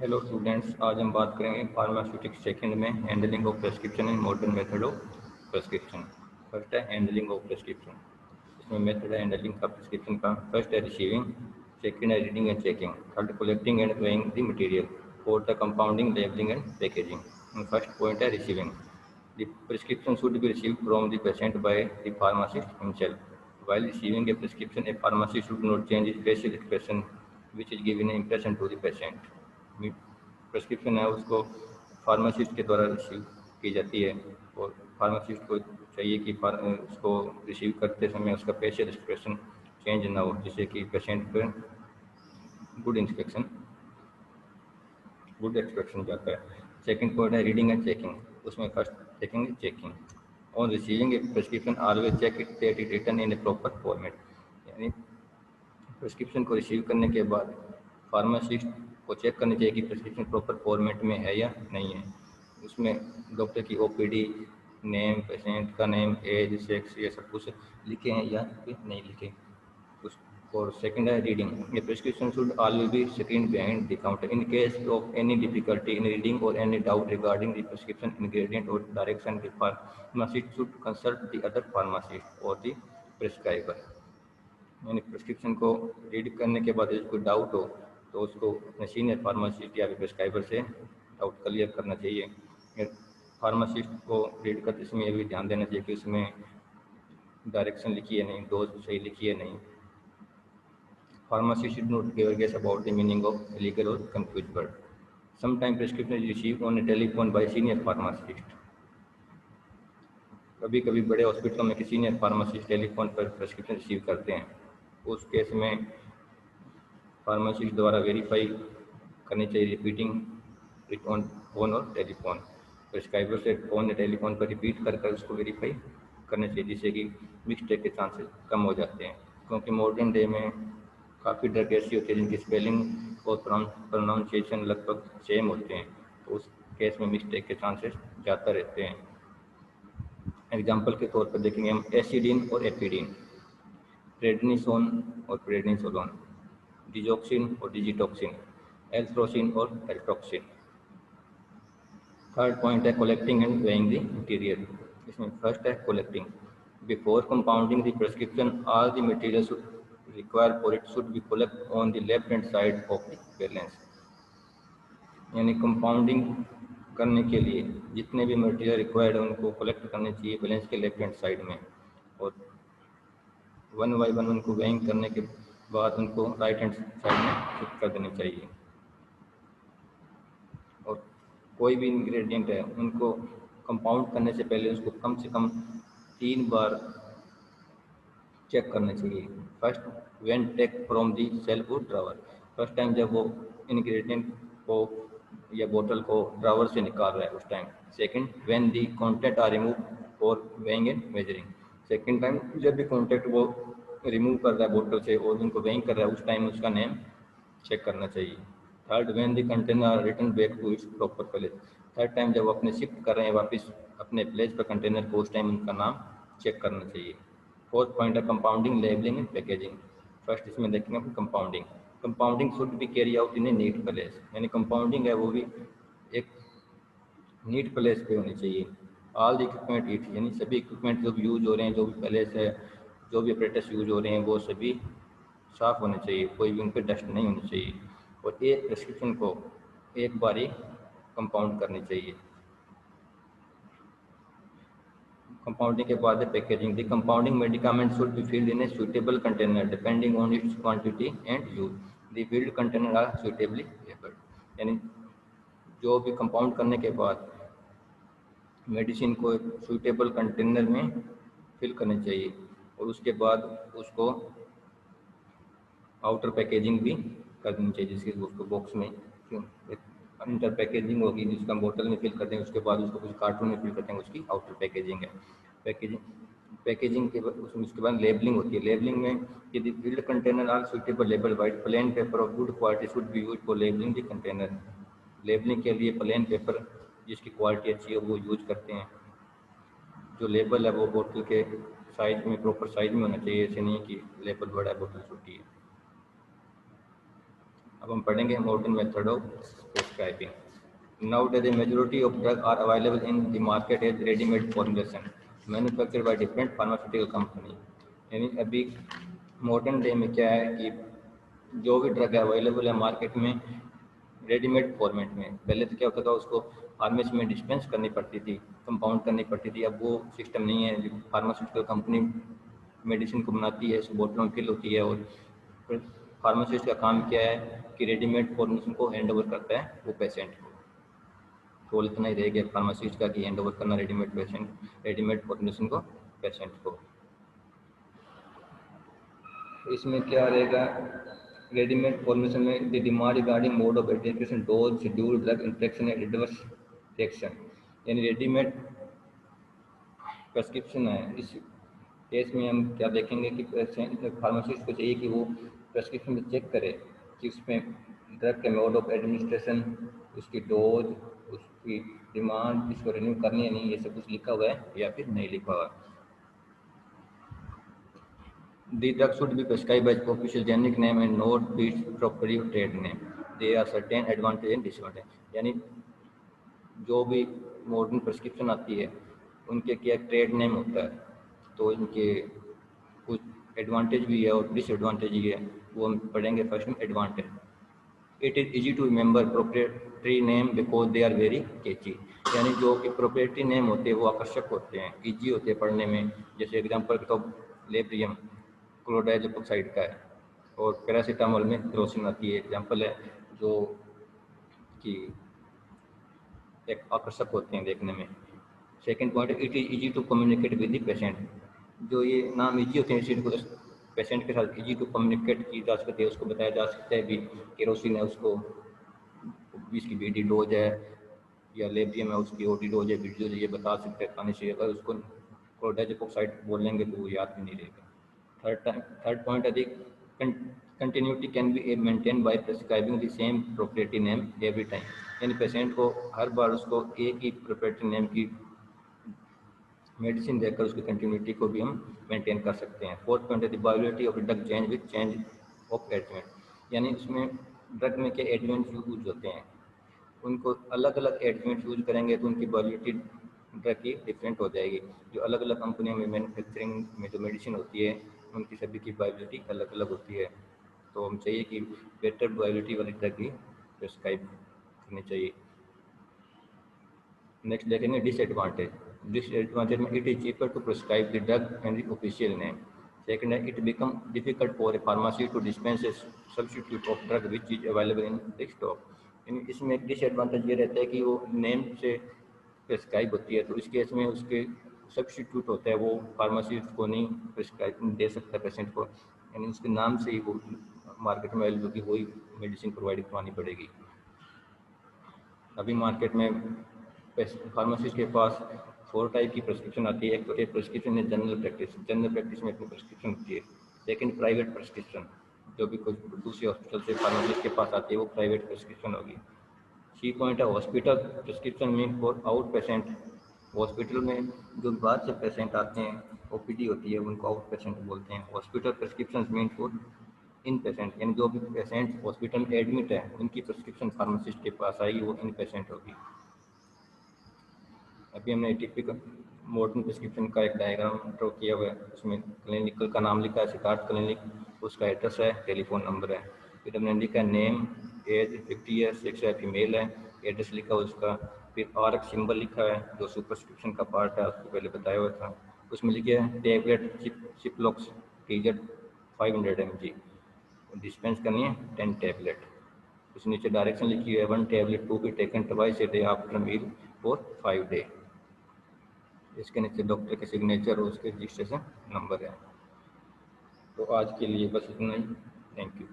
Hello students, आज हम बात करेंगे फार्मास्यूटिक्स सेकंड में handling of prescription and modern method of prescription. First है हैंडलिंग ऑफ प्रेस्क्रिप्शन। इसमें मेथड है हैंडलिंग का प्रेस्क्रिप्शन का। फर्स्ट है रिसीविंग, सेकंड है reading and checking, third collecting and weighing the material, fourth है compounding, labelling and packaging. First point है receiving. The prescription should be received from the patient by the pharmacist himself. While receiving a prescription, a pharmacist should not change his facial expression, which is giving an impression to the patient. Prescription है उसको pharmacist के द्वारा receive की जाती है और pharmacist को चाहिए कि उसको रिसीव करते समय उसका फेशियल एक्सप्रेशन चेंज ना हो, जिससे कि पेशेंट पर गुड इंस्पेक्शन गुड एक्सप्रेशन जाता है। सेकंड पॉइंट है रीडिंग एंड चेकिंग। उसमें first checking checking on receiving a prescription always check it that it written in a proper format. यानी प्रेस्क्रिप्शन को रिसीव करने के बाद फार्मासिस्ट को चेक करनी चाहिए कि प्रेस्क्रिप्शन प्रॉपर फॉर्मेट में है या नहीं है। उसमें डॉक्टर की ओपीडी, नेम, पेशेंट का नेम, एज, सेक्स, ये सब कुछ लिखे हैं या फिर नहीं लिखे। और सेकंड है reading. A prescription should always be screen behind the counter in case of any difficulty in reading और any doubt regarding the prescription ingredient और direction, the pharmacist should consult the other pharmacist और the prescriber. यानी prescription को read करने के बाद यदि कोई डाउट हो तो उसको अपने सीनियर फार्मासिस्ट या प्रिस्क्राइबर से डाउट क्लियर करना चाहिए। फार्मासिस्ट को रीड करते समय ये भी ध्यान देना चाहिए कि उसमें डायरेक्शन लिखी है नहीं, डोज सही लिखी है नहीं। Pharmacist should not give a guess about the meaning of illegal or confused word. Sometimes prescription is received on a telephone by senior pharmacist. कभी कभी बड़े हॉस्पिटलों में सीनियर फार्मासिस्ट टेलीफोन पर प्रेस्क्रिप्शन रिसीव करते हैं। उस केस में फार्मासिस्ट द्वारा वेरीफाई करनी चाहिए रिपीटिंग इट ऑन फोन और टेलीफोन। प्रिस्क्राइबर से फोन या टेलीफोन पर रिपीट कर उसको वेरीफाई करना चाहिए, जिससे कि मिस्टेक के चांसेस कम हो जाते हैं। क्योंकि मॉडर्न डे में काफ़ी ड्रग ऐसी होती है जिनकी स्पेलिंग और प्रोनाउंसिएशन लगभग सेम होते हैं, तो उस केस में मिस्टेक के चांसेस ज़्यादा रहते हैं। एग्जाम्पल के तौर पर देखेंगे हम एसिडिन और एपिडिन, प्रेडनिसोन और प्रेडनिसोलोन, डिजॉक्सिन और डिजिटॉक्सिन, एल्ट्रोसिन और एल्ट्रोक्सिन। थर्ड पॉइंट है collecting and weighing the material. इसमें फर्स्ट है collecting. Before compounding the prescription all the material required for it should be collect on the left hand side of the balance. यानी compounding करने के लिए जितने भी material required है उनको कलेक्ट करने चाहिए बैलेंस के लेफ्ट हैंड साइड में, और वन बाई वन उनको वेइंग करने के बाद उनको राइट हैंड साइड में शिफ्ट कर देनी चाहिए। और कोई भी इंग्रेडिएंट है उनको कंपाउंड करने से पहले उसको कम से कम 3 बार चेक करना चाहिए। First when take from the shelf और ड्रावर। फर्स्ट टाइम जब वो इंग्रेडिएंट को या बोतल को ड्रावर से निकाल रहा है उस time. Second when the content are remove for weighing and measuring. Second time जब भी कॉन्टेक्ट वो रिमूव कर रहा है बोतल से और उनको वेइंग कर रहा है उस टाइम उसका नेम चेक करना चाहिए। Third when the container are return back to its proper place. Third time जब वो अपने शिफ्ट कर रहे हैं वापस अपने प्लेस पर कंटेनर को, उस टाइम उनका नाम चेक करना चाहिए। फोर्थ पॉइंट है compounding, labelling and packaging. First इसमें देखेंगे हम compounding. Compounding should be carry out in a neat place. यानी कंपाउंडिंग है वो भी एक नीट प्लेस पे होनी चाहिए। ऑल द इक्विपमेंट इट, यानी सभी इक्विपमेंट जो भी यूज हो रहे हैं, जो भी प्लेस है, जो भी अपरेटस यूज हो रहे हैं वो सभी साफ होने चाहिए, कोई भी उन पर डस्ट नहीं होनी चाहिए। और एक प्रेस्क्रिप्शन को एक बार ही कंपाउंड करनी चाहिए। कंपाउंडिंग के बाद है packaging. The compounding medicament should be filled in a suitable container depending on its quantity and use. The filled container are suitably labelled. यानी जो भी कंपाउंड करने के बाद मेडिसिन को एक सुटेबल कंटेनर में फिल करनी चाहिए और उसके बाद उसको आउटर पैकेजिंग भी कर देनी चाहिए, जिसके उसको बॉक्स में इंटर पैकेजिंग होगी जिसका बोतल में फिल करते हैं, उसके बाद उसको कुछ कार्टून में फिल करते हैं, उसकी आउटर पैकेजिंग है। पैकेजिंग के बाद उसके बाद लेबलिंग होती है। लेबलिंग में यदि field container are suitable label white plain paper of good quality should be use for labelling the container. Labelling के लिए प्लेन पेपर जिसकी क्वालिटी अच्छी है वो यूज करते हैं। जो लेबल है वो बोतल के साइज में प्रॉपर साइज में होना चाहिए, ऐसे नहीं कि लेबल बड़ा है बोतल छोटी है। अब हम पढ़ेंगे modern method of prescribing. Nowadays, the majority of drugs are available in the market as ready-made formulation, manufactured by different pharmaceutical company. यानी अभी मॉडर्न डे में क्या है कि जो भी ड्रग अवेलेबल है मार्केट में रेडीमेड फॉर्मेट में, पहले तो क्या होता था उसको फार्मेसी में डिस्पेंस करनी पड़ती थी, कंपाउंड करनी पड़ती थी, अब वो सिस्टम नहीं है। फार्मास्यूटिकल कंपनी मेडिसिन को बनाती है, उस बोतलों में फिल होती है और फिर फार्मासिस्ट का काम क्या है कि रेडीमेड फॉर्मेशन को हैंड ओवर करता है वो पेशेंट को। रोल इतना ही रहेगा फार्मासिस्ट का कि हैंड ओवर करना रेडीमेड फॉर्मेशन को पेशेंट को। इसमें क्या रहेगा रेडीमेड फॉर्मेशन में the demand regarding mode of administration, dose, schedule, drug interaction and adverse reaction. यानी रेडीमेड प्रेस्क्रिप्शन है, इस केस में हम क्या देखेंगे कि फार्मासिस्ट को चाहिए कि वो प्रेस्क्रिप्शन में चेक करे कि उसमें ड्रग के मोड ऑफ एडमिनिस्ट्रेशन, उसकी डोज, उसकी डिमांड, इसको रिन्यू करनी है नहीं, ये सब कुछ लिखा हुआ है या फिर नहीं लिखा हुआ। The drug should be prescribed by official generic name and not be proprietary trade name. There are certain advantages and disadvantages. यानी जो भी मॉडर्न प्रिस्क्रिप्शन आती है उनके क्या ट्रेड नेम होता है, तो इनके कुछ एडवांटेज भी है और डिसएडवांटेज भी है, वो हम पढ़ेंगे। फर्स्ट में advantage, it is easy to remember proprietary name because they are very catchy. यानी जो कि प्रोप्रिएटरी नेम होते हैं वो आकर्षक होते हैं, इजी होते हैं पढ़ने में। जैसे एग्जांपल के तौर लेब्रियम क्लोराइडोपेप्टाइड का है और पैरासीटामोल में क्रोसिन आती है, एग्जांपल है, जो कि एक आकर्षक होते हैं देखने में। Second point, it is easy to communicate with the patient. जो ये नाम इजी होते हैं इसी को पेशेंट के साथ इजी टू कम्युनिकेट की जा सकती है, उसको बताया जा सकता है भी केरोसिन है उसको 20 की बीडी डोज है, या लेब्रियम है उसकी ओडी डोज है, बीडी डोज है, ये बता सकते हैं खाने से। अगर उसको क्लोराइडोपेप्टाइड बोलेंगे तो वो याद भी नहीं रहेगा। थर्ड पॉइंट, अधिक continuity can be maintain by prescribing the same proprietary name every time. यानी पेशेंट को हर बार उसको एक ही प्रोप्रिएटरी नेम की मेडिसिन देकर उसकी कंटिन्यूटी को भी हम मेंटेन कर सकते हैं। फोर्थ पॉइंट है the viability of drug change with change of adjournment. यानी उसमें ड्रग में क्या एडजमेंट यूज होते हैं, उनको अलग अलग एडजमेंट यूज करेंगे तो उनकी वायबिलिटी ड्रग की डिफरेंट हो जाएगी। जो अलग अलग कंपनियों में मैन्युफैक्चरिंग में जो मेडिसिन होती है उनकी सभी की वायबिलिटी अलग अलग होती है, तो हम चाहिए कि बेटर वायबिलिटी वाली ड्रग ही प्रिस्क्राइब करनी चाहिए। नेक्स्ट देखेंगे डिसएडवांटेज। डिसएडवांटेज में it is cheaper to prescribe the drug and the official name. Second है it become difficult for a pharmacy to dispense a substitute of drug which is available in the stock. इसमें एक disadvantage ये रहता है कि वो name से prescribe होती है, तो इस केस में उसके सब्स्टिट्यूट होता है वो फार्मेसी को नहीं प्रिस्क्राइब दे सकता पेशेंट को, यानी उसके नाम से ही वो मार्केट में अवेलेबल की वही मेडिसिन प्रोवाइड करवानी पड़ेगी। अभी मार्केट में फार्मासिस्ट के पास 4 टाइप की प्रिस्क्रिप्शन आती है। एक तो एक प्रिस्क्रिप्शन है जनरल प्रैक्टिस, जनरल प्रैक्टिस में अपनी प्रिस्क्रिप्शन होती है। सेकंड प्राइवेट प्रिस्क्रिप्शन, जो भी कुछ दूसरे हॉस्पिटल से फार्मासिस्ट के पास आती है वो प्राइवेट प्रिस्क्रिप्शन होगी। सी पॉइंट है hospital prescription mean for out patient. Hospital में जो बाहर से पेशेंट आते हैं ओपीडी होती है उनको आउट पेशेंट बोलते हैं। Hospital prescription mean for in patient, यानी जो भी पेशेंट हॉस्पिटल में एडमिट है उनकी प्रिस्क्रिप्शन फार्मासिस्ट के पास आएगी वो इन पेशेंट होगी। अभी हमने टिपिकल मॉडर्न प्रिस्क्रिप्शन का एक डायग्राम ड्रॉ किया हुआ है, उसमें क्लिनिकल का नाम लिखा है सिद्धार्थ क्लिनिक, उसका एड्रेस है, टेलीफोन नंबर है। फिर हमने लिखा है नेम, एज 50 ईयर्स, सेक्स है फीमेल है, एड्रेस लिखा है उसका। फिर आर सिंबल लिखा है जो सुपरस्क्रिप्शन का पार्ट है, आपको पहले बताया हुआ था। उसमें लिखे है tablet Ciplox teaser 500 mg dispense करनी है 10 टैबलेट। उस नीचे डायरेक्शन लिखी है 1 tablet to be taken twice a day after meal for 5 day. इसके नीचे डॉक्टर के सिग्नेचर और उसके रजिस्ट्रेशन नंबर है। तो आज के लिए बस इतना ही। Thank you.